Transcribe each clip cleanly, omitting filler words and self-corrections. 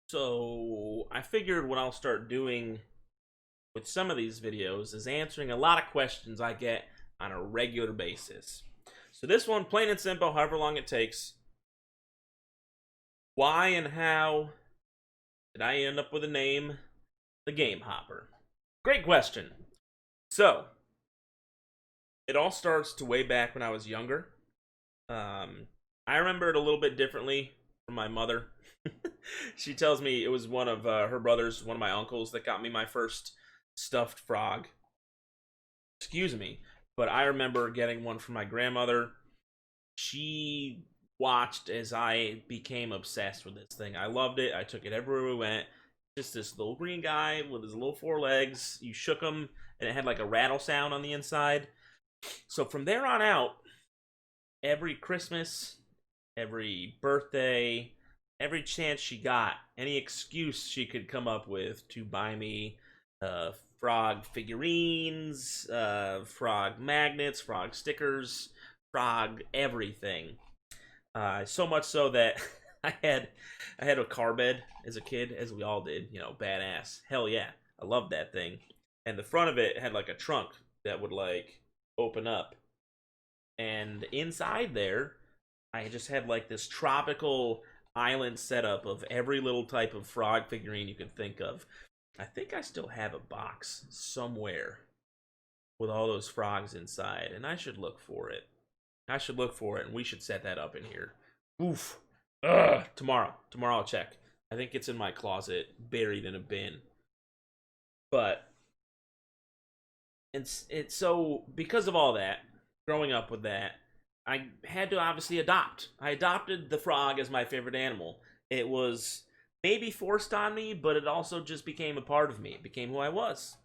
So I figured what I'll start doing with some of these videos is answering a lot of questions I get on a regular basis. So this one, plain and simple, however long it takes. Why and how did I end up with the name TheGameHopper? Great question. So, it all starts to way back when I was younger. I remember it a little bit differently from my mother. She tells me it was one of her brothers, one of my uncles, that got me my first stuffed frog. Excuse me. But I remember getting one from my grandmother. She watched as I became obsessed with this thing. I loved it. I took it everywhere we went. Just this little green guy with his little four legs. You shook him, and it had like a rattle sound on the inside. So from there on out, every Christmas, every birthday, every chance she got, any excuse she could come up with to buy me frog figurines, frog magnets, frog stickers, frog everything. So much so that I had a car bed as a kid, as we all did. You know, badass. Hell yeah, I loved that thing. And the front of it had like a trunk that would like open up, and inside there, I just had like this tropical island setup of every little type of frog figurine you can think of. I think I still have a box somewhere with all those frogs inside, and I should look for it. And we should set that up in here. Oof. Ugh. Tomorrow I'll check. I think it's in my closet, buried in a bin. But it's so because of all that, growing up with that, I had to obviously adopt. I adopted the frog as my favorite animal. It was maybe forced on me, but it also just became a part of me. It became who I was.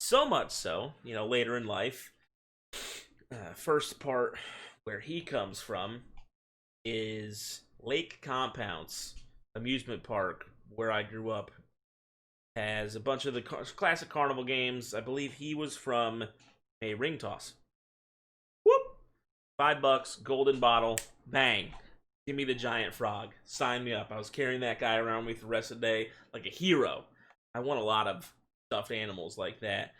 So much so, later in life, first part where he comes from is Lake Compounce amusement park where I grew up. Has a bunch of the classic carnival games. I believe he was from a ring toss. Whoop! $5, golden bottle, bang. Give me the giant frog. Sign me up. I was carrying that guy around with me for the rest of the day like a hero. I won a lot of stuffed animals like that.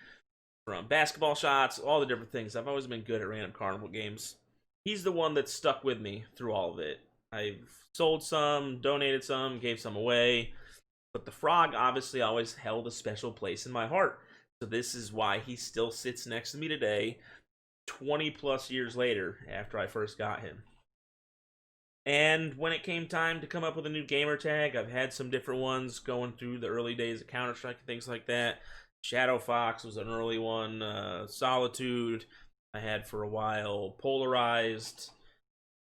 From basketball shots, all the different things. I've always been good at random carnival games. He's the one that stuck with me through all of it. I've sold some, donated some, gave some away. But the frog obviously always held a special place in my heart. So this is why he still sits next to me today, 20 plus years later after I first got him. And when it came time to come up with a new gamer tag, I've had some different ones going through the early days of Counter-Strike and things like that. Shadow Fox was an early one. Solitude I had for a while. Polarized.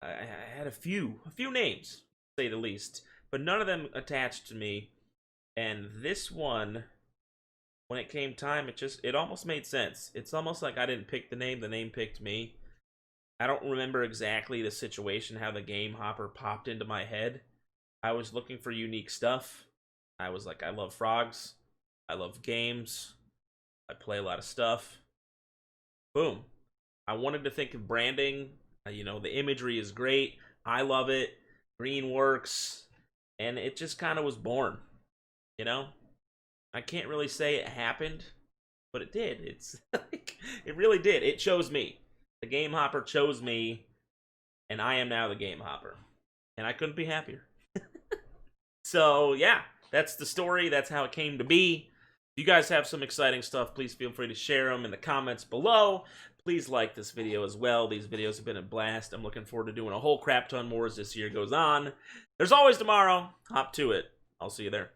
I had a few names, to say the least, but none of them attached to me. And this one, when it came time, it almost made sense. It's almost like I didn't pick the name picked me. I don't remember exactly the situation, how the Game Hopper popped into my head. I was looking for unique stuff. I was like, I love frogs. I love games. I play a lot of stuff. Boom. I wanted to think of branding. The imagery is great. I love it. Green works. And it just kind of was born. I can't really say it happened, but it did. It's like, it really did. It chose me. The Game Hopper chose me, and I am now the Game Hopper. And I couldn't be happier. So, yeah, that's the story. That's how it came to be. If you guys have some exciting stuff, please feel free to share them in the comments below. Please like this video as well. These videos have been a blast. I'm looking forward to doing a whole crap ton more as this year goes on. There's always tomorrow. Hop to it. I'll see you there.